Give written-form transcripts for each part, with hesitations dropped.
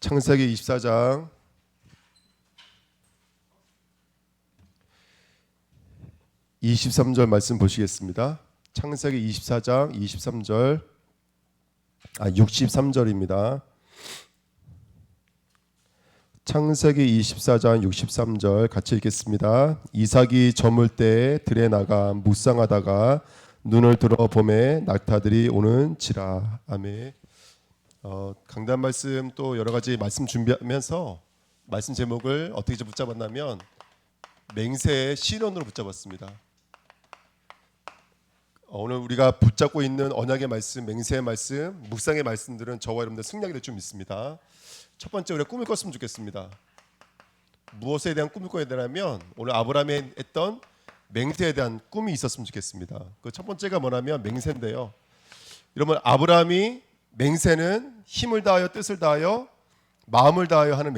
창세기 24장 23절 말씀 보시겠습니다. 창세기 24장 63절입니다. 창세기 24장 63절 같이 읽겠습니다. 이삭이 저물 때에 들에 나가 묵상하다가 눈을 들어 보매 낙타들이 오는지라. 아멘. 강단 말씀 또 여러 가지 말씀 준비하면서 말씀 제목을 어떻게 좀 붙잡았냐면 맹세의 실현으로 붙잡았습니다. 오늘 우리가 붙잡고 있는 언약의 말씀, 맹세의 말씀, 묵상의 말씀들은 저와 여러분들 승리하게 될 줄 믿습니다. 첫 번째, 우리가 꿈을 꿨으면 좋겠습니다. 무엇에 대한 꿈을 꿔야 되냐면 오늘 아브라함이 했던 맹세에 대한 꿈이 있었으면 좋겠습니다. 그 첫 번째가 뭐냐면 맹세인데요. 여러분, 아브라함이 맹세는 힘을 다하여 뜻을 다하여 마음을 다하여 하는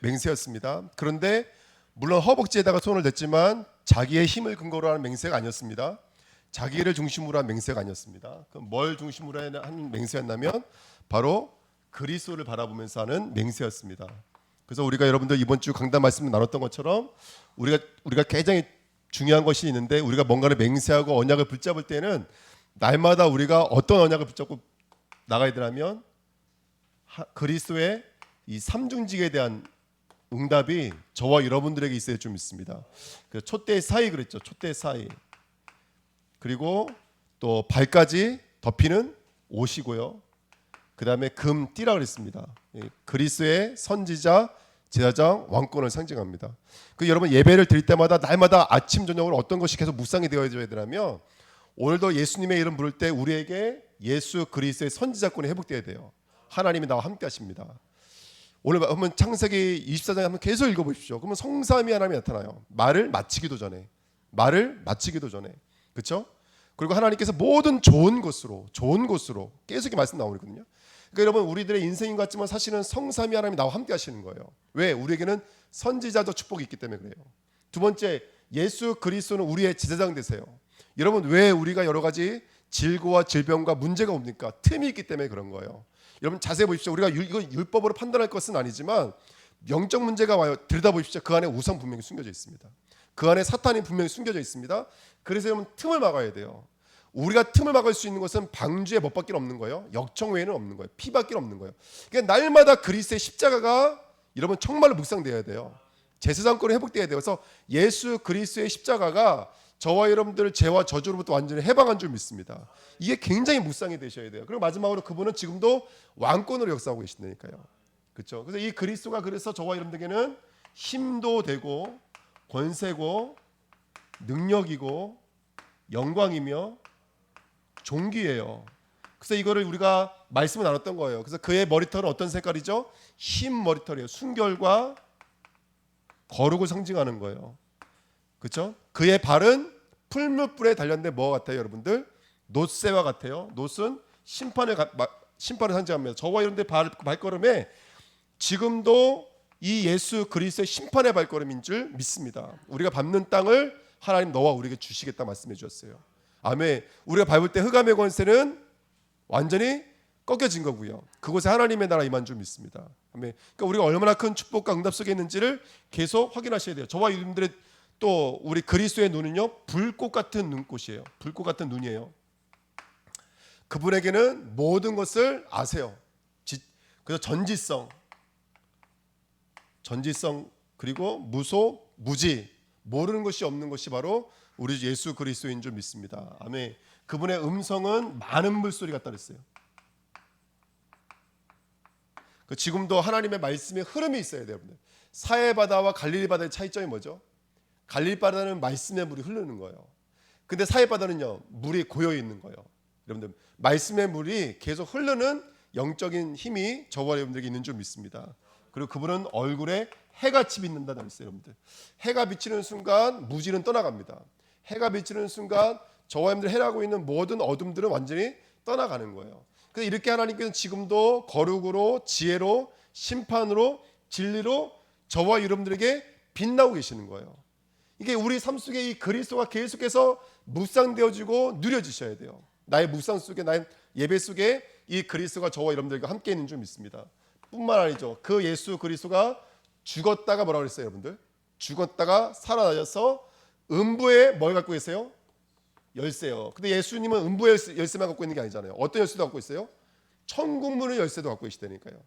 맹세였습니다. 그런데 물론 허벅지에다가 손을 댔지만 자기의 힘을 근거로 하는 맹세가 아니었습니다. 자기를 중심으로 한 맹세가 아니었습니다. 그럼 뭘 중심으로 한 맹세였냐면 바로 그리스도를 바라보면서 하는 맹세였습니다. 그래서 우리가 여러분들 이번 주 강단 말씀을 나눴던 것처럼 우리가 굉장히 중요한 것이 있는데, 우리가 뭔가를 맹세하고 언약을 붙잡을 때는 날마다 우리가 어떤 언약을 붙잡고 나가야 되냐면 그리스도의 이 삼중직에 대한 응답이 저와 여러분들에게 있어야 좀 있습니다. 그 촛대 사이 그랬죠. 촛대 사이. 그리고 또 발까지 덮이는 옷이고요. 그 다음에 금띠라 그랬습니다. 그리스도의 선지자, 제사장, 왕권을 상징합니다. 그 여러분 예배를 드릴 때마다 날마다 아침 저녁으로 어떤 것이 계속 묵상이 되어져야 되냐면 오늘도 예수님의 이름 부를 때 우리에게 예수 그리스도의 선지자권이 회복되어야 돼요. 하나님이 나와 함께 하십니다. 오늘 한번 창세기 24장에 한번 계속 읽어보십시오. 그러면 성삼위 하나님이 나타나요. 말을 마치기도 전에. 그렇죠? 그리고 하나님께서 모든 좋은 곳으로 계속 이렇게 말씀 나오거든요. 그러니까 여러분, 우리들의 인생인 것 같지만 사실은 성삼위 하나님이 나와 함께 하시는 거예요. 왜? 우리에게는 선지자적 축복이 있기 때문에 그래요. 두 번째, 예수 그리스도는 우리의 제사장 되세요. 여러분, 왜 우리가 여러 가지 질고와 질병과 문제가 옵니까? 틈이 있기 때문에 그런 거예요. 여러분 자세히 보십시오. 우리가 이거 율법으로 판단할 것은 아니지만 영적 문제가 와요. 들여다보십시오. 그 안에 우상 분명히 숨겨져 있습니다. 그 안에 사탄이 분명히 숨겨져 있습니다. 그래서 여러분 틈을 막아야 돼요. 우리가 틈을 막을 수 있는 것은 방주의 법밖에 없는 거예요. 역청 외에는 없는 거예요. 피밖에 없는 거예요. 그러니까 날마다 그리스도의 십자가가 여러분 정말로 묵상되어야 돼요. 제사장권이 회복되어야 돼요. 그래서 예수 그리스도의 십자가가 저와 여러분들을 죄와 저주로부터 완전히 해방한 줄 믿습니다. 이게 굉장히 묵상이 되셔야 돼요. 그리고 마지막으로 그분은 지금도 왕권으로 역사하고 계신다니까요. 그렇죠? 그래서 이 그리스도가 그래서 저와 여러분들에게는 힘도 되고 권세고 능력이고 영광이며 종기예요. 그래서 이거를 우리가 말씀을 나눴던 거예요. 그래서 그의 머리털은 어떤 색깔이죠? 흰 머리털이에요. 순결과 거룩을 상징하는 거예요. 그렇죠? 그의 발은 풀무불에 달렸는데 뭐 같아요, 여러분들? 놋새와 같아요. 놋은 심판을 상징합니다. 저와 여러분들의 발걸음에 지금도 이 예수 그리스도의 심판의 발걸음인 줄 믿습니다. 우리가 밟는 땅을 하나님 너와 우리에게 주시겠다 말씀해 주셨어요. 아멘. 우리가 밟을 때 흑암의 권세는 완전히 꺾여진 거고요. 그곳에 하나님의 나라 임한 줄 믿습니다. 아멘. 그러니까 우리가 얼마나 큰 축복과 응답 속에 있는지를 계속 확인하셔야 돼요. 저와 여러분들의 또 우리 그리스도의 눈은요, 불꽃 같은 눈꽃이에요. 불꽃 같은 눈이에요. 그분에게는 모든 것을 아세요. 그래서 전지성 그리고 무소, 무지, 모르는 것이 없는 것이 바로 우리 예수 그리스도인 줄 믿습니다. 아멘. 그분의 음성은 많은 물소리 같다 그랬어요. 지금도 하나님의 말씀의 흐름이 있어야 돼요, 여러분들. 사해 바다와 갈릴리 바다의 차이점이 뭐죠? 갈릴리 바다는 말씀의 물이 흐르는 거예요. 근데 사해 바다는요, 물이 고여 있는 거예요. 여러분들, 말씀의 물이 계속 흐르는 영적인 힘이 저와 여러분들에게 있는 줄 믿습니다. 그리고 그분은 얼굴에 해같이 빛난다는 말이에요, 여러분들. 해가 비치는 순간 무지는 떠나갑니다. 해가 비치는 순간 저와 여러분들 해라고 있는 모든 어둠들은 완전히 떠나가는 거예요. 그래서 이렇게 하나님께서는 지금도 거룩으로, 지혜로, 심판으로, 진리로 저와 여러분들에게 빛나고 계시는 거예요. 이게 우리 삶 속에 이 그리스도가 계속해서 묵상되어지고 누려지셔야 돼요. 나의 묵상 속에, 나의 예배 속에 이 그리스도가 저와 여러분들과 함께 있는 줄 믿습니다. 뿐만 아니죠. 그 예수 그리스도가 죽었다가 뭐라고 그랬어요, 여러분들? 죽었다가 살아나셔서 음부에 뭘 갖고 계세요? 열쇠요. 근데 예수님은 음부의 열쇠만 갖고 있는 게 아니잖아요. 어떤 열쇠도 갖고 있어요? 천국 문의 열쇠도 갖고 계시다니까요.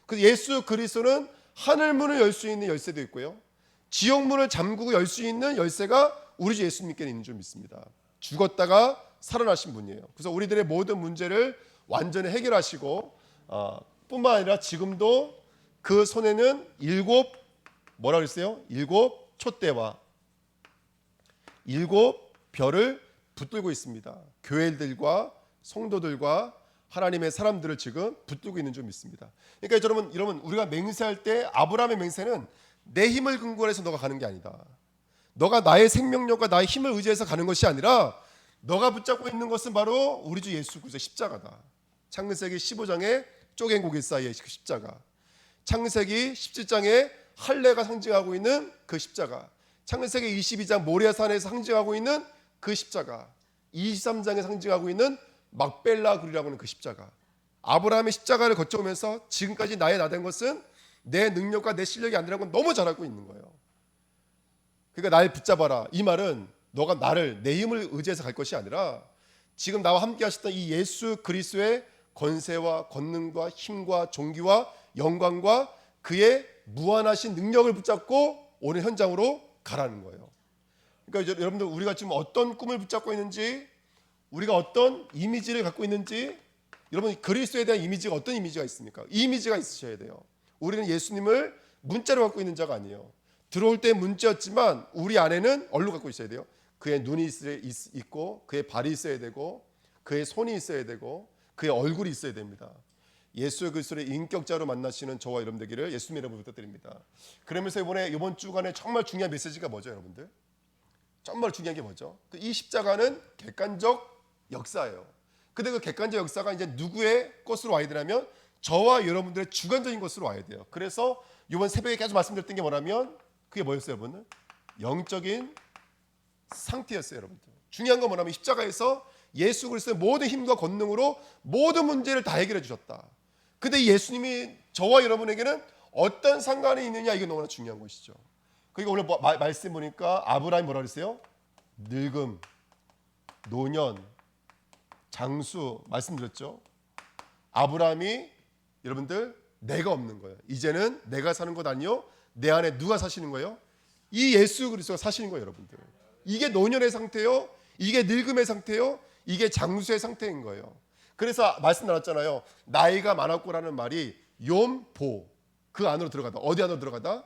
그래서 예수 그리스도는 하늘 문을 열 수 있는 열쇠도 있고요. 지옥 문을 잠그고 열 수 있는 열쇠가 우리 주 예수님께 있는 줄 믿습니다. 죽었다가 살아나신 분이에요. 그래서 우리들의 모든 문제를 완전히 해결하시고 뿐만 아니라 지금도 그 손에는 뭐라 그랬어요? 7 촛대와 7 별을 붙들고 있습니다. 교회들과 성도들과 하나님의 사람들을 지금 붙들고 있는 줄 믿습니다. 그러니까 여러분 우리가 맹세할 때 아브라함의 맹세는 내 힘을 근거로 해서 너가 가는 게 아니다. 너가 나의 생명력과 나의 힘을 의지해서 가는 것이 아니라 너가 붙잡고 있는 것은 바로 우리 주 예수 그리스도의 십자가다. 창세기 15장에 쪼갠 고기 사이의 그 십자가, 창세기 17장에 할례가 상징하고 있는 그 십자가, 창세기 22장 모리아산에서 상징하고 있는 그 십자가, 23장에 상징하고 있는 막벨라 굴이라고 하는 그 십자가. 아브라함의 십자가를 거쳐오면서 지금까지 나의 나된 것은 내 능력과 내 실력이 아니라고 너무 잘 알고 있는 거예요. 그러니까 날 붙잡아라. 이 말은 너가 나를 내 힘을 의지해서 갈 것이 아니라 지금 나와 함께 하셨던 이 예수 그리스도의 권세와 권능과 힘과 존귀와 영광과 그의 무한하신 능력을 붙잡고 오늘 현장으로 가라는 거예요. 그러니까 여러분들 우리가 지금 어떤 꿈을 붙잡고 있는지, 우리가 어떤 이미지를 갖고 있는지, 여러분 그리스도에 대한 이미지가 어떤 이미지가 있습니까? 이 이미지가 있으셔야 돼요. 우리는 예수님을 문자로 갖고 있는 자가 아니에요. 들어올 때 문자였지만 우리 안에는 얼로 갖고 있어야 돼요. 그의 눈이 있고, 그의 발이 있어야 되고, 그의 손이 있어야 되고, 그의 얼굴이 있어야 됩니다. 예수 그리스도의 인격자로 만나시는 저와 여러분 되기를 예수님 이름으로 부탁드립니다. 그러면서 이번 주간에 정말 중요한 메시지가 뭐죠, 여러분들? 정말 중요한 게 뭐죠? 이 십자가는 객관적 역사예요. 근데 그 객관적 역사가 이제 누구의 것으로 와야 되냐면 저와 여러분들의 주관적인 것으로 와야 돼요. 그래서 이번 새벽에 계속 말씀드렸던 게 뭐냐면 그게 뭐였어요, 여러분? 영적인 상태였어요, 여러분들. 중요한 건 뭐냐면 십자가에서 예수 그리스도의 모든 힘과 권능으로 모든 문제를 다 해결해 주셨다. 근데 예수님이 저와 여러분에게는 어떤 상관이 있느냐, 이게 너무나 중요한 것이죠. 그러니까 오늘 말씀 보니까 아브라함이 뭐라 그랬어요? 늙음, 노년, 장수 말씀드렸죠. 아브라함이 여러분들 내가 없는 거예요. 이제는 내가 사는 것 아니요, 내 안에 누가 사시는 거예요? 이 예수 그리스도가 사시는 거예요, 여러분들. 이게 노년의 상태요, 이게 늙음의 상태요, 이게 장수의 상태인 거예요. 그래서 말씀 나눴잖아요. 나이가 많았고라는 말이 욤보, 그 안으로 들어가다. 어디 안으로 들어가다?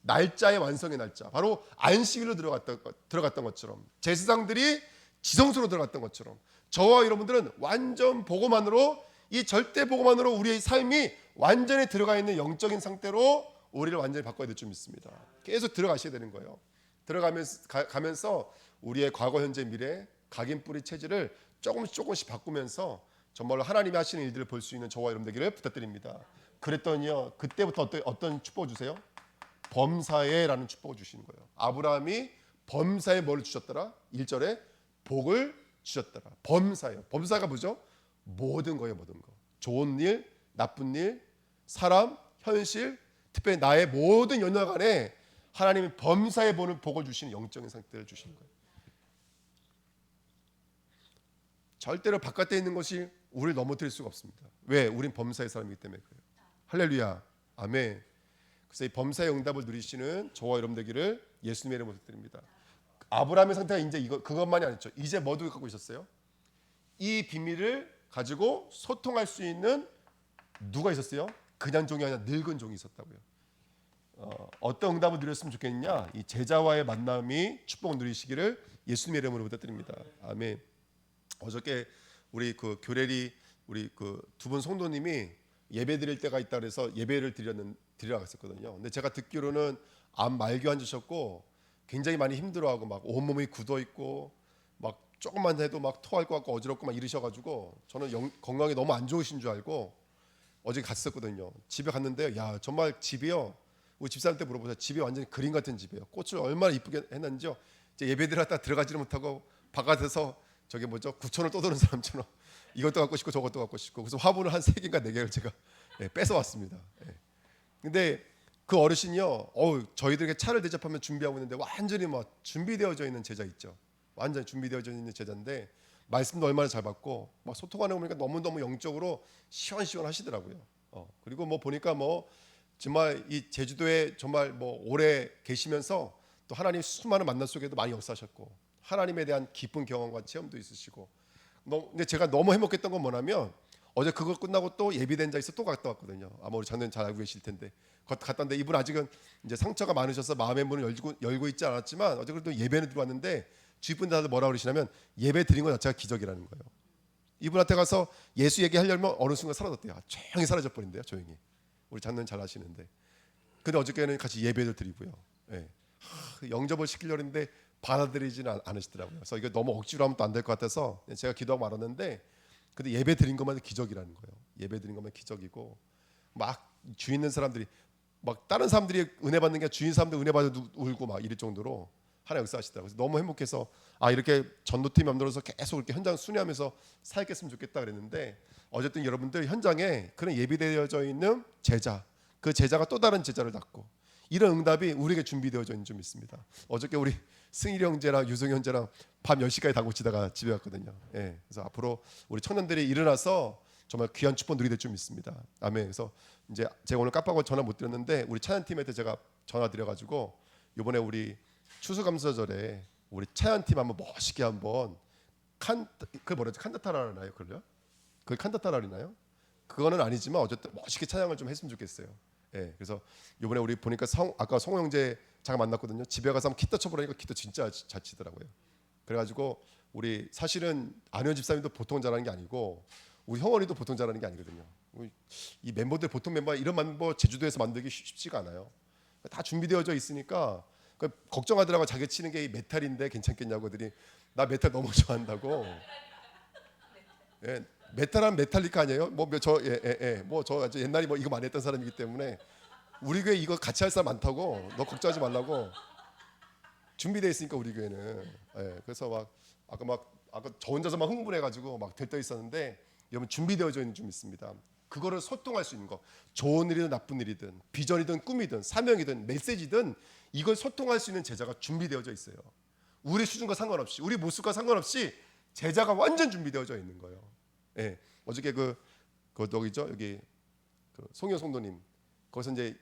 날짜의 완성의 날짜, 바로 안식일로 들어갔던 것처럼, 제사장들이 지성소로 들어갔던 것처럼 저와 여러분들은 완전 복음만으로, 이 절대 복음만으로 우리의 삶이 완전히 들어가 있는 영적인 상태로 우리를 완전히 바꿔야 될 줄 믿습니다. 계속 들어가셔야 되는 거예요. 들어가면서 우리의 과거, 현재, 미래 각인뿌리 체질을 조금씩 바꾸면서 정말로 하나님이 하시는 일들을 볼 수 있는 저와 여러분 되기를 부탁드립니다. 그랬더니요, 그때부터 어떤 축복을 주세요? 범사에라는 축복을 주시는 거예요. 아브라함이 범사에 뭘 주셨더라? 1절에 복을 주셨더라. 범사예요. 범사가 뭐죠? 모든 거예요, 모든 거. 좋은 일, 나쁜 일, 사람, 현실, 특별히 나의 모든 연약안에 하나님이 범사에 보는 복을 주시는 영적인 상태를 주시는 거예요. 절대로 바깥에 있는 것이 우리를 넘어뜨릴 수가 없습니다. 왜? 우린 범사의 사람이기 때문에 그래요. 할렐루야, 아멘. 그래서 이 범사의 응답을 누리시는 저와 여러분 되기를 예수님의 이름으로 부탁드립니다. 아브라함의 상태가 이제 그것만이 아니죠. 이제 뭐도 갖고 있었어요? 이 비밀을 가지고 소통할 수 있는 누가 있었어요? 그냥 종이 아니라 늙은 종이 있었다고요. 어떤 응답을 누렸으면 좋겠느냐? 이 제자와의 만남이 축복을 누리시기를 예수님의 이름으로 부탁드립니다. 아멘. 어저께 우리 그 교례리 우리 그 두 분 성도님이 예배 드릴 때가 있다 그래서 예배를 드리러 갔었거든요. 근데 제가 듣기로는 암 말기 앉으셨고 굉장히 많이 힘들어하고 막 온몸이 굳어 있고 막 조금만 해도 막 토할 것 같고 어지럽고 막 이러셔가지고 저는 건강이 너무 안 좋으신 줄 알고 어제 갔었거든요. 집에 갔는데 야, 정말 집이요, 우리 집사람한테 물어보세요. 집이 완전히 그림 같은 집이에요. 꽃을 얼마나 이쁘게 해놨는지요. 이제 예배 드렸다 들어가지를 못하고 바깥에서 저게 뭐죠, 구천을 떠도는 사람처럼 이것도 갖고 싶고 저것도 갖고 싶고 그래서 화분을 한 3개인가 4개를 제가 뺏어 왔습니다. 근데 그 어르신이요, 저희들에게 차를 대접하면 준비하고 있는데 완전히 막 준비되어져 있는 제자 있죠. 완전히 준비되어져 있는 제자인데 말씀도 얼마나 잘 받고 막 소통하는 거 보니까 너무너무 영적으로 시원시원하시더라고요. 그리고 뭐 보니까 뭐 정말 이 제주도에 정말 뭐 오래 계시면서 또 하나님 수많은 만남 속에도 많이 역사하셨고 하나님에 대한 깊은 경험과 체험도 있으시고 근데 제가 너무 행복했던 건 뭐냐면 어제 그거 끝나고 또 예비된 자에서 또 갔다 왔거든요. 아마 우리 장로님 잘 알고 계실 텐데 갔다 왔는데 이분 아직은 이제 상처가 많으셔서 마음의 문을 열고 있지 않았지만 어제 그래도 예배는 들어왔는데 주위 분들 다들 뭐라 그러시냐면 예배 드린 것 자체가 기적이라는 거예요. 이분한테 가서 예수 얘기하려면 어느 순간 사라졌대요. 조용히 사라져 버린대요. 조용히. 우리 장로님 잘 아시는데. 근데 어저께는 같이 예배를 드리고요. 영접을 시키려고 했는데 받아들이지는 않으시더라고요. 그래서 이거 너무 억지로 하면 또 안 될 것 같아서 제가 기도하고 말았는데 근데 예배 드린 것만 기적이라는 거예요. 예배 드린 것만 기적이고 막 주위 있는 사람들이 막 다른 사람들이 은혜 받는 게 주인 사람들 은혜 받아 울고 막 이럴 정도로 하나님 역사하시더라고요. 그래서 너무 행복해서 이렇게 전도팀 만들어서 계속 이렇게 현장 순회하면서 사역했으면 좋겠다 그랬는데 어쨌든 여러분들 현장에 그런 예비되어져 있는 제자, 그 제자가 또 다른 제자를 낳고 이런 응답이 우리에게 준비되어져 있는 좀 있습니다. 어저께 우리 승일이 형제랑 유성 형제랑 밤 10시까지 당구 치다가 집에 갔거든요. 그래서 앞으로 우리 청년들이 일어나서 정말 귀한 축복 누리게 될 줄 믿습니다. 아멘. 그래서 이제 제가 오늘 깜빡하고 전화 못 드렸는데 우리 찬양팀한테 제가 전화 드려가지고 이번에 우리 추수감사절에 우리 찬양팀 한번 멋있게 한번 그 뭐라지 칸타타라나요? 그걸요? 그 칸타타라나요? 그거는 아니지만 어쨌든 멋있게 찬양을 좀 했으면 좋겠어요. 그래서 이번에 우리 보니까 아까 성호 형제 잠깐 만났거든요. 집에 가서 한번 기타 쳐보라니까 기타 진짜 잘 치더라고요. 그래가지고 우리 사실은 안현 집사님도 보통 잘하는 게 아니고 우리 형원이도 보통 잘하는 게 아니거든요. 이 멤버들 보통 멤버 이런 멤버 제주도에서 만들기 쉽지가 않아요. 다 준비되어져 있으니까 걱정하더라고. 자기 치는 게 메탈인데 괜찮겠냐고 그러더니 나 메탈 너무 좋아한다고. 메탈하면 메탈리카 아니에요? 뭐저 옛날에 뭐 이거 많이 했던 사람이기 때문에 우리 교회 이거 같이 할 사람 많다고. 너 걱정하지 말라고. 준비되어 있으니까 우리 교회는. 그래서 아까 저 혼자서 막 흥분해가지고 막 들떠 있었는데 여러분 준비되어져 있는 좀 있습니다. 그거를 소통할 수 있는 거. 좋은 일이든 나쁜 일이든 비전이든 꿈이든 사명이든 메시지든 이걸 소통할 수 있는 제자가 준비되어져 있어요. 우리 수준과 상관없이 우리 모습과 상관없이 제자가 완전 준비되어져 있는 거예요. 어저께 그 어디죠? 여기 그 송영 성도님 거기서 이제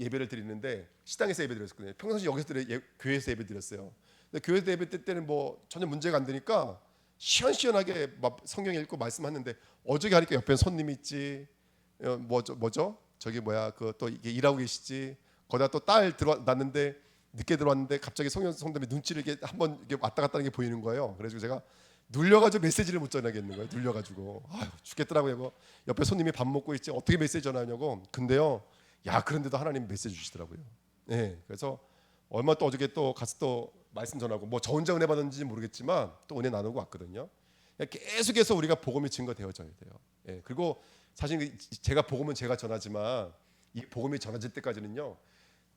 예배를 드리는데 식당에서 예배 드렸거든요. 평상시 여기서 교회에서 예배 드렸어요. 근데 교회에서 예배 때는 뭐 전혀 문제가 안 되니까 시원시원하게 막 성경 읽고 말씀하는데 어저께 하니까 옆에 손님 있지. 뭐죠? 저기 뭐야 그 또 이게 일하고 계시지. 거기다 또 딸 들어왔는데 늦게 들어왔는데 갑자기 성도님이 눈치를 이렇게 한번 이렇게 왔다 갔다 하는 게 보이는 거예요. 그래서 제가 눌려가지고 메시지를 못 전하겠는 거예요. 눌려가지고 죽겠더라고요. 옆에 손님이 밥 먹고 있지 어떻게 메시지 전하냐고. 근데요, 그런데도 하나님 메시지 주시더라고요. 그래서 얼마 또 어저께 또 가서 또 말씀 전하고 뭐 저 혼자 은혜 받았는지 모르겠지만 또 은혜 나누고 왔거든요. 계속해서 우리가 복음이 증거되어져야 돼요. 그리고 사실 제가 복음은 제가 전하지만 이 복음이 전해질 때까지는요.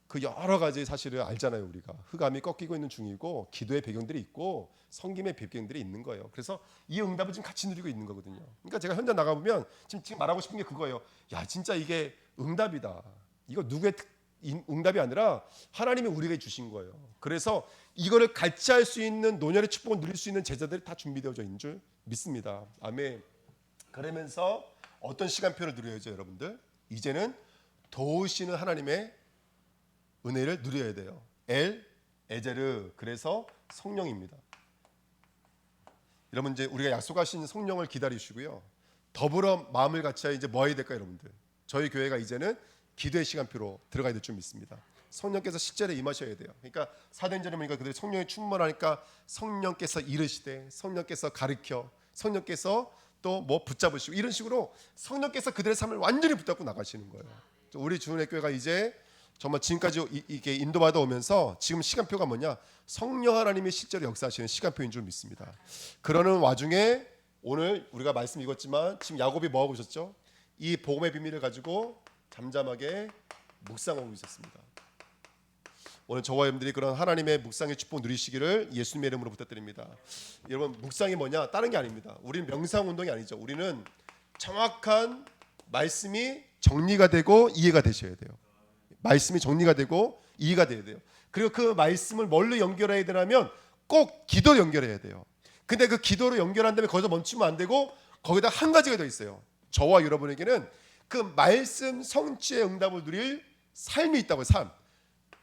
그 여러 가지 사실을 알잖아요. 우리가 흑암이 꺾이고 있는 중이고 기도의 배경들이 있고 성김의 배경들이 있는 거예요. 그래서 이 응답을 지금 같이 누리고 있는 거거든요. 그러니까 제가 현장 나가 보면 지금 말하고 싶은 게 그거예요. 진짜 이게 응답이다. 이거 누구의 응답이 아니라 하나님이 우리에게 주신 거예요. 그래서 이거를 같이 할 수 있는 노년의 축복을 누릴 수 있는 제자들이 다 준비되어져 있는 줄 믿습니다. 아멘. 그러면서 어떤 시간표를 누려야죠, 여러분들? 이제는 도우시는 하나님의 은혜를 누려야 돼요. 에제르 그래서 성령입니다. 여러분 이제 우리가 약속하신 성령을 기다리시고요. 더불어 마음을 같이 이제 뭐 해야 될까 여러분들? 저희 교회가 이제는 기도의 시간표로 들어가야 될 줄 믿습니다. 성령께서 실제로 임하셔야 돼요. 그러니까 사도행전에 보니까 그들이 성령이 충만하니까 성령께서 이르시되 성령께서 가르쳐 성령께서 또 뭐 붙잡으시고 이런 식으로 성령께서 그들의 삶을 완전히 붙잡고 나가시는 거예요. 우리 주은혜 교회가 이제 정말 지금까지 이게 인도받아 오면서 지금 시간표가 뭐냐? 성령 하나님이 실제로 역사하시는 시간표인 줄 믿습니다. 그러는 와중에 오늘 우리가 말씀 읽었지만 지금 야곱이 뭐 하고 있었죠? 이 복음의 비밀을 가지고 잠잠하게 묵상하고 있었습니다. 오늘 저와 여러분들이 그런 하나님의 묵상의 축복 누리시기를 예수님의 이름으로 부탁드립니다. 여러분, 묵상이 뭐냐? 다른 게 아닙니다. 우리는 명상 운동이 아니죠. 우리는 정확한 말씀이 정리가 되고 이해가 되셔야 돼요. 말씀이 정리가 되고 이해가 돼야 돼요. 그리고 그 말씀을 뭘로 연결해야 되냐면 꼭 기도로 연결해야 돼요. 근데 그 기도로 연결한 다음에 거기서 멈추면 안 되고 거기다 한 가지가 더 있어요. 저와 여러분에게는 그 말씀 성취의 응답을 누릴 삶이 있다고요. 삶.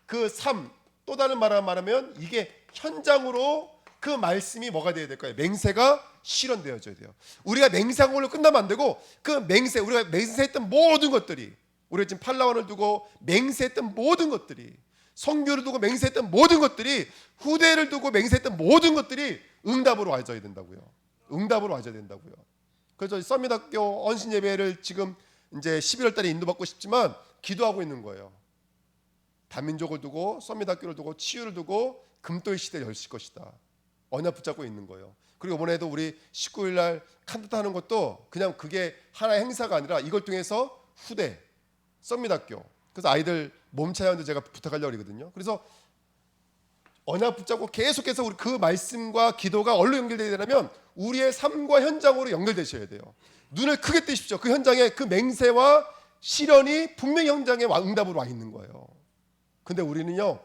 그 삶, 또 다른 말로 말하면 이게 현장으로 그 말씀이 뭐가 돼야 될까요? 맹세가 실현되어져야 돼요. 우리가 맹세하고 끝나면 안 되고 그 맹세, 우리가 맹세했던 모든 것들이, 우리가 지금 팔라완을 두고 맹세했던 모든 것들이, 성교를 두고 맹세했던 모든 것들이, 후대를 두고 맹세했던 모든 것들이 응답으로 와져야 된다고요. 응답으로 와져야 된다고요. 그래서 썸밋학교 언신 예배를 지금 이제 11월 달에 인도받고 싶지만 기도하고 있는 거예요. 다민족을 두고 썸밋학교를 두고 치유를 두고 금토의 시대를 열실 것이다. 언약 붙잡고 있는 거예요. 그리고 이번에도 우리 19일 날 칸타타 하는 것도 그냥 그게 하나의 행사가 아니라 이걸 통해서 후대 썸밋학교, 그래서 아이들 몸차연도 제가 부탁하려고 그러거든요. 그래서 언약 붙잡고 계속해서 우리 그 말씀과 기도가 어디로 연결되어야 되냐면 우리의 삶과 현장으로 연결되셔야 돼요. 눈을 크게 뜨십시오. 그 현장에 그 맹세와 실현이 분명히 현장에 응답으로 와 있는 거예요. 근데 우리는요,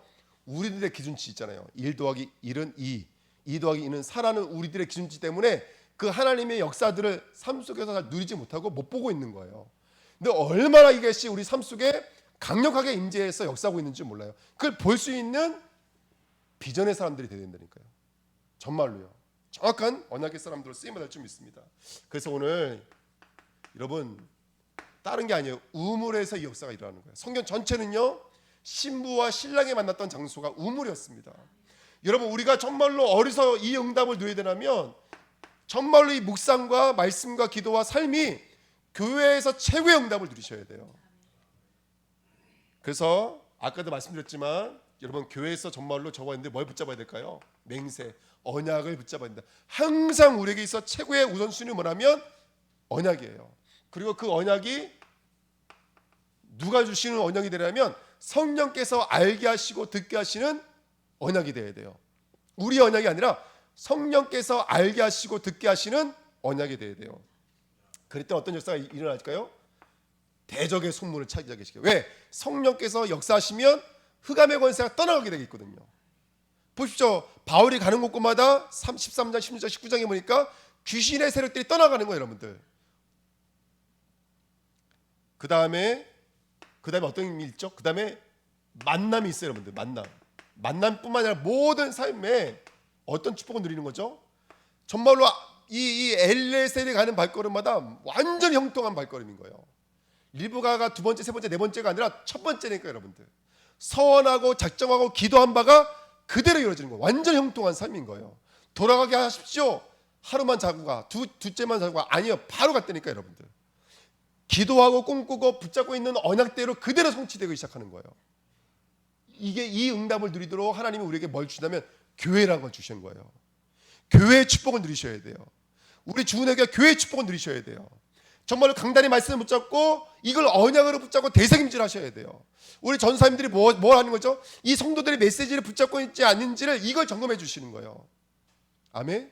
우리들의 기준치 있잖아요. 1 더하기 1은 2, 2 더하기 2는 4라는 우리들의 기준치 때문에 그 하나님의 역사들을 삶 속에서 잘 누리지 못하고 못 보고 있는 거예요. 근데 얼마나 이것이 우리 삶 속에 강력하게 임재해서 역사하고 있는지 몰라요. 그걸 볼 수 있는 비전의 사람들이 되어야 된다니까요. 정말로요. 정확한 언약의 사람들로 쓰임받을 줄 믿습니다. 그래서 오늘 여러분, 다른 게 아니에요. 우물에서 이 역사가 일어나는 거예요. 성경 전체는요, 신부와 신랑이 만났던 장소가 우물이었습니다. 여러분, 우리가 정말로 어디서 이 응답을 누려야 되냐면 정말로 이 묵상과 말씀과 기도와 삶이 교회에서 최고의 응답을 누리셔야 돼요. 그래서 아까도 말씀드렸지만 여러분, 교회에서 정말로 저와 여러분들 뭘 붙잡아야 될까요? 맹세, 언약을 붙잡아야 된다. 항상 우리에게 있어 최고의 우선순위는 뭐냐면 언약이에요. 그리고 그 언약이 누가 주시는 언약이 되려면 성령께서 알게 하시고 듣게 하시는 언약이 되어야 돼요. 우리 언약이 아니라 성령께서 알게 하시고 듣게 하시는 언약이 되어야 돼요. 그럴 때 어떤 역사가 일어날까요? 대적의 손문을 차지하게 시켜요. 왜? 성령께서 역사하시면 흑암의 권세가 떠나가게 되겠거든요. 보십시오. 바울이 가는 곳마다 13장, 16장, 19장에 보니까 귀신의 세력들이 떠나가는 거예요, 여러분들. 그 다음에 어떤 일이 있죠? 그 다음에 만남이 있어요, 여러분들. 만남뿐만 아니라 모든 삶에 어떤 축복을 누리는 거죠? 정말로 이 엘레셀이 가는 발걸음마다 완전 형통한 발걸음인 거예요. 리브가가 두 번째, 세 번째, 네 번째가 아니라 첫 번째니까 여러분들. 서원하고 작정하고 기도한 바가 그대로 이루어지는 거예요. 완전 형통한 삶인 거예요. 돌아가게 하십시오. 하루만 자고 가. 둘째만 자고 가. 아니요. 바로 갔다니까 여러분들. 기도하고 꿈꾸고 붙잡고 있는 언약대로 그대로 성취되기 시작하는 거예요. 이게 이 응답을 누리도록 하나님이 우리에게 뭘 주냐면 교회라는 걸 주신 거예요. 교회의 축복을 누리셔야 돼요. 우리 주은혜가 교회의 축복을 누리셔야 돼요. 정말로 강단의 말씀을 붙잡고 이걸 언약으로 붙잡고 대세김질 하셔야 돼요. 우리 전사님들이 뭘 하는 거죠? 이 성도들의 메시지를 붙잡고 있지 않는지를 이걸 점검해 주시는 거예요. 아멘.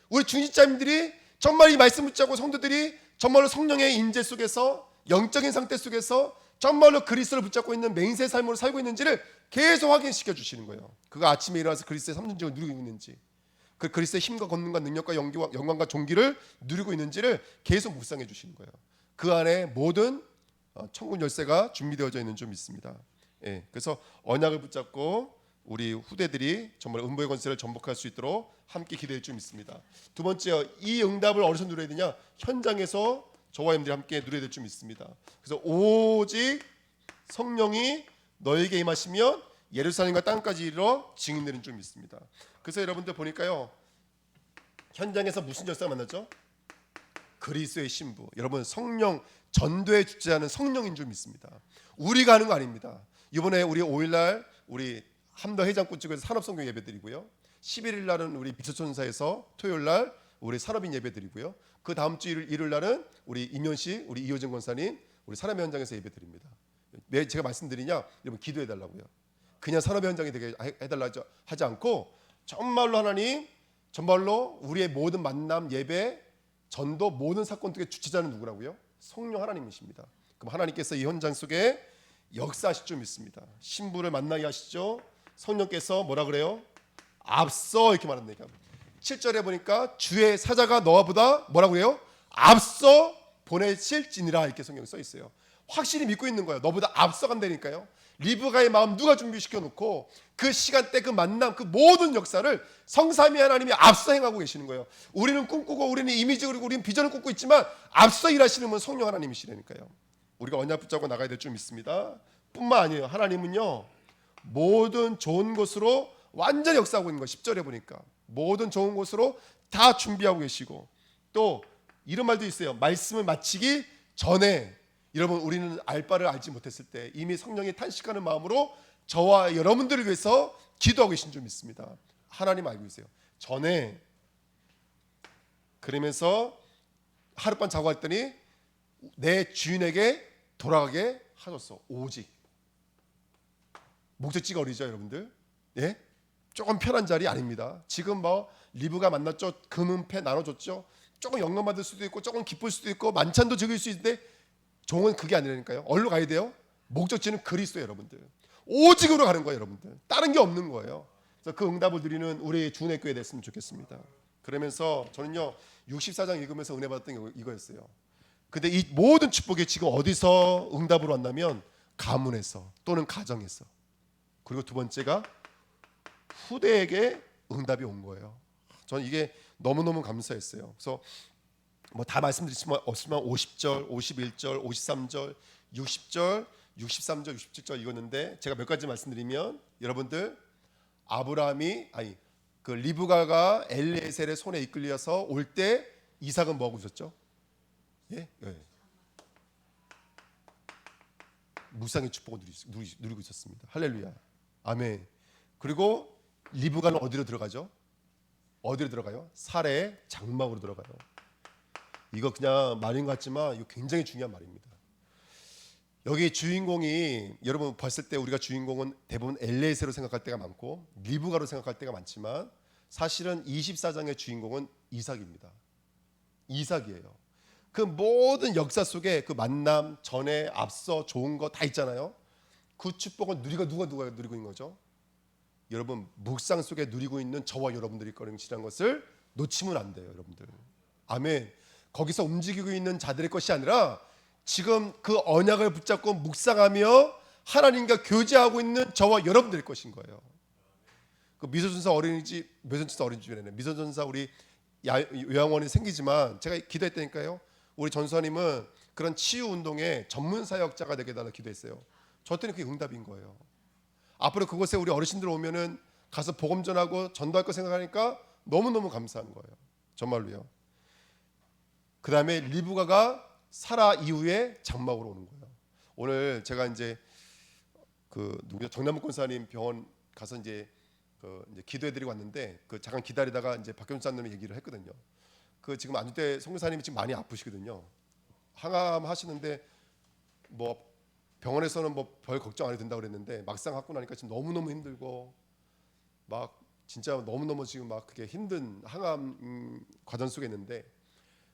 우리 중직자님들이 정말 이 말씀 붙잡고 성도들이 정말로 성령의 인재 속에서 영적인 상태 속에서 정말로 그리스도를 붙잡고 있는 맹세 삶으로 살고 있는지를 계속 확인시켜 주시는 거예요. 그가 아침에 일어나서 그리스도의 삼존직을 누리고 있는지, 그 그리스도의 힘과 권능과 능력과 영광과 존귀를 누리고 있는지를 계속 묵상해 주시는 거예요. 그 안에 모든 천국 열쇠가 준비되어져 있는 줄 믿습니다. 예, 그래서 언약을 붙잡고 우리 후대들이 정말 음보의 권세를 전복할 수 있도록 함께 기도할 줄 믿습니다. 두 번째, 이 응답을 어디서 누려야 되냐? 현장에서 저와 여러분들이 함께 누려야 될 줄 믿습니다. 그래서 오직 성령이 너에게 임하시면 예루살렘과 땅까지 이르러 증인되는 줄 믿습니다. 그래서 여러분들 보니까요, 현장에서 무슨 역사가 만났죠? 그리스도의 신부. 여러분, 성령 전도의 주체자는 성령인 줄 믿습니다. 우리가 하는 거 아닙니다. 이번에 우리 5일날 우리 함더 해장국 쪽에서 산업성경 예배드리고요. 11일 날은 우리 비서천사에서 토요일날 우리 산업인 예배드리고요. 그 다음 주 일요일 날은 우리 임현식, 우리 이호정 권사님, 우리 사람의 현장에서 예배드립니다. 왜 제가 말씀드리냐? 여러분 기도해 달라고요. 그냥 산업의 현장이 되게 해달라 하지 않고 정말로 하나님, 정말로 우리의 모든 만남, 예배, 전도, 모든 사건 속의 주체자는 누구라고요? 성령 하나님이십니다. 그럼 하나님께서 이 현장 속에 역사하실 줄 믿습니다. 신부를 만나게 하시죠. 성령께서 뭐라 그래요? 앞서 이렇게 말합니다. 7절에 보니까 주의 사자가 너와 보다 뭐라고 해요? 앞서 보내실지니라 이렇게 성경에 써 있어요. 확실히 믿고 있는 거예요. 너보다 앞서간다니까요. 리브가의 마음 누가 준비시켜 놓고 그 시간대 그 만남 그 모든 역사를 성삼위 하나님이 앞서 행하고 계시는 거예요. 우리는 꿈꾸고 우리는 이미지 그리고 우리는 비전을 꿈꾸고 있지만 앞서 일하시는 분은 성령 하나님이시라니까요. 우리가 언약 붙잡고 나가야 될 줄 믿습니다. 뿐만 아니에요. 하나님은요 모든 좋은 것으로 완전히 역사하고 있는 거 10절에 보니까 모든 좋은 것으로 다 준비하고 계시고 또 이런 말도 있어요. 말씀을 마치기 전에 여러분 우리는 알 바를 알지 못했을 때 이미 성령이 탄식하는 마음으로 저와 여러분들을 위해서 기도하고 계신 줄 믿습니다. 하나님 알고 계세요. 전에 그러면서 하룻밤 자고 했더니 내 주인에게 돌아가게 하셨어. 오직 목적지가 어디죠 여러분들? 예? 조금 편한 자리 아닙니다. 지금 뭐 리브가 만났죠. 금은패 나눠줬죠. 조금 영감 받을 수도 있고 조금 기쁠 수도 있고 만찬도 즐길 수 있는데 종은 그게 아니라니까요. 어디로 가야 돼요? 목적지는 그리스도예요 여러분들. 오직으로 가는 거예요 여러분들. 다른 게 없는 거예요. 그래서 그 응답을 드리는 우리 주은혜 교회 됐으면 좋겠습니다. 그러면서 저는요 64장 읽으면서 은혜 받았던 게 이거였어요. 근데 이 모든 축복이 지금 어디서 응답으로 왔냐면 가문에서 또는 가정에서 그리고 두 번째가 후대에게 응답이 온 거예요. 저는 이게 너무너무 감사했어요. 그래서 뭐 다 말씀드리지만 없지만 50절, 51절, 53절, 60절, 63절, 67절 읽었는데 제가 몇 가지 말씀드리면 여러분들 아브라함이 아니 그 리브가가 엘리에셀의 손에 이끌려서 올 때 이삭은 뭐 하고 있었죠? 예? 예. 무상의 축복을 누리고 있었습니다. 할렐루야. 아멘. 그리고 리브가는 어디로 들어가죠? 어디로 들어가요? 사례의 장막으로 들어가요. 이거 그냥 말인 것 같지만 이거 굉장히 중요한 말입니다. 여기 주인공이 여러분 봤을 때 우리가 주인공은 대부분 엘리에셀로 생각할 때가 많고 리브가로 생각할 때가 많지만 사실은 24장의 주인공은 이삭입니다. 이삭이에요. 그 모든 역사 속에 그 만남 전에 앞서 좋은 거 다 있잖아요. 그 축복은 누가 누리고 있는 거죠? 여러분 묵상 속에 누리고 있는 저와 여러분들이 것이라는 것을 놓치면 안 돼요 여러분들. 아멘. 거기서 움직이고 있는 자들의 것이 아니라 지금 그 언약을 붙잡고 묵상하며 하나님과 교제하고 있는 저와 여러분들의 것인 거예요. 그 미소전사 어린이집 미소전사 우리 요양원이 생기지만 제가 기도했다니까요. 우리 전수사님은 그런 치유 운동의 전문 사역자가 되게 달라 기도했어요. 저 때는 그게 응답인 거예요. 앞으로 그곳에 우리 어르신들 오면은 가서 복음 전하고 전도할 거 생각하니까 너무너무 감사한 거예요. 정말로요. 그 다음에 리브가가 사라 이후에 장막으로 오는 거예요. 오늘 제가 이제 그 누구죠? 정남욱 권사님 병원 가서 이제 기도해드리고 왔는데 그 잠깐 기다리다가 이제 박경수 사님이 얘기를 했거든요. 그 지금 안주대 성교사님이 지금 많이 아프시거든요. 항암 하시는데 뭐 병원에서는 뭐 별 걱정 안 해도 된다고 그랬는데 막상 갖고 나니까 지금 너무너무 힘들고 막 진짜 너무너무 지금 막 그게 힘든 항암 과정 속에 있는데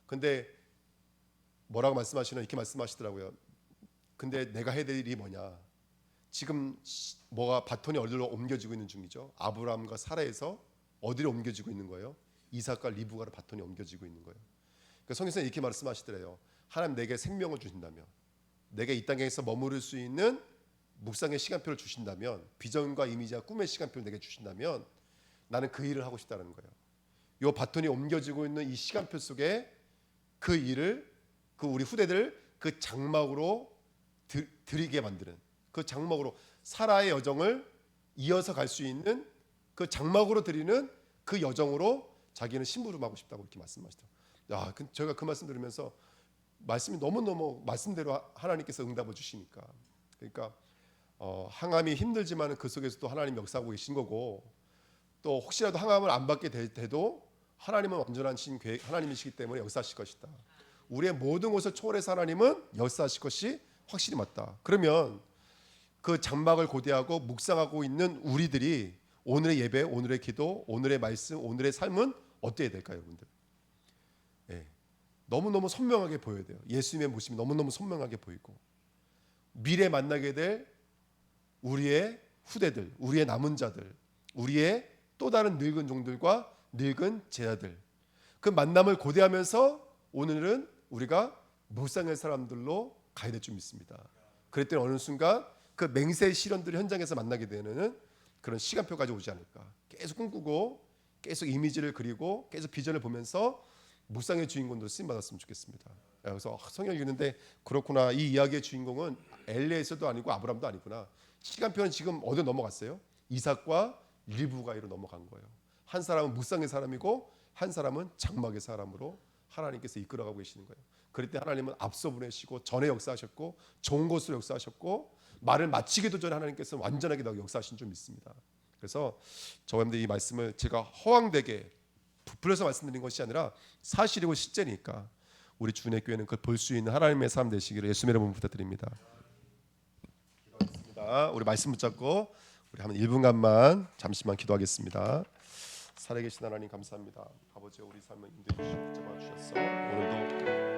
근데 뭐라고 말씀하시나 이렇게 말씀하시더라고요. 근데 내가 해야 될 일이 뭐냐? 지금 뭐가 바톤이 어디로 옮겨지고 있는 중이죠. 아브라함과 사라에서 어디로 옮겨지고 있는 거예요? 이삭과 리브가로 바톤이 옮겨지고 있는 거예요. 그러니까 성경에서 이렇게 말씀하시더래요. 하나님 내게 생명을 주신다면, 내게 이 땅에서 머무를 수 있는 묵상의 시간표를 주신다면, 비전과 이미지와 꿈의 시간표를 내게 주신다면 나는 그 일을 하고 싶다는 거예요. 이 바톤이 옮겨지고 있는 이 시간표 속에 그 일을 그 우리 후대들 그 장막으로 드리게 만드는 그 장막으로 사라의 여정을 이어서 갈 수 있는 그 장막으로 드리는 그 여정으로 자기는 심부름 하고 싶다고 이렇게 말씀하시더라고요. 야, 저희가 그 말씀 들으면서 말씀이 너무너무 말씀대로 하나님께서 응답을 주시니까 그러니까 항암이 힘들지만 그 속에서도 하나님 역사하고 계신 거고 또 혹시라도 항암을 안 받게 돼도 하나님은 완전하신 하나님이시기 때문에 역사하실 것이다. 우리의 모든 것을 초월해서 하나님은 역사하실 것이 확실히 맞다. 그러면 그 장막을 고대하고 묵상하고 있는 우리들이 오늘의 예배, 오늘의 기도, 오늘의 말씀, 오늘의 삶은 어때야 될까요, 여러분들? 예, 너무너무 선명하게 보여야 돼요. 예수님의 모습이 너무너무 선명하게 보이고 미래 만나게 될 우리의 후대들, 우리의 남은 자들, 우리의 또 다른 늙은 종들과 늙은 제자들, 그 만남을 고대하면서 오늘은 우리가 묵상의 사람들로 가야 될 줄 믿습니다. 그랬더니 어느 순간 그 맹세 실현들 현장에서 만나게 되는 그런 시간표까지 오지 않을까. 계속 꿈꾸고 계속 이미지를 그리고 계속 비전을 보면서 묵상의 주인공으로 쓰임 받았으면 좋겠습니다. 그래서 성경 읽는데 그렇구나, 이 이야기의 주인공은 엘리에서도 아니고 아브람도 아니구나. 시간표는 지금 어디 넘어갔어요? 이삭과 리브가이로 넘어간 거예요. 한 사람은 묵상의 사람이고 한 사람은 장막의 사람으로 하나님께서 이끌어가고 계시는 거예요. 그럴 때 하나님은 앞서 보내시고 전에 역사하셨고 좋은 것으로 역사하셨고 말을 마치기도 전에 하나님께서 완전하게 역사하신 줄 믿습니다. 그래서 저와 여러분들 이 말씀을 제가 허황되게 부풀려서 말씀드린 것이 아니라 사실이고 실제니까 우리 주님의 교회는 그걸 볼 수 있는 하나님의 삶 되시기를 예수님의 이름으로 부탁드립니다. 기도하겠습니다. 우리 말씀 붙잡고 우리 한 1분간만 잠시만 기도하겠습니다. 살아계신 하나님 감사합니다. 아버지, 우리 삶을 인도해 주시고 붙잡아 주셨어. 오늘도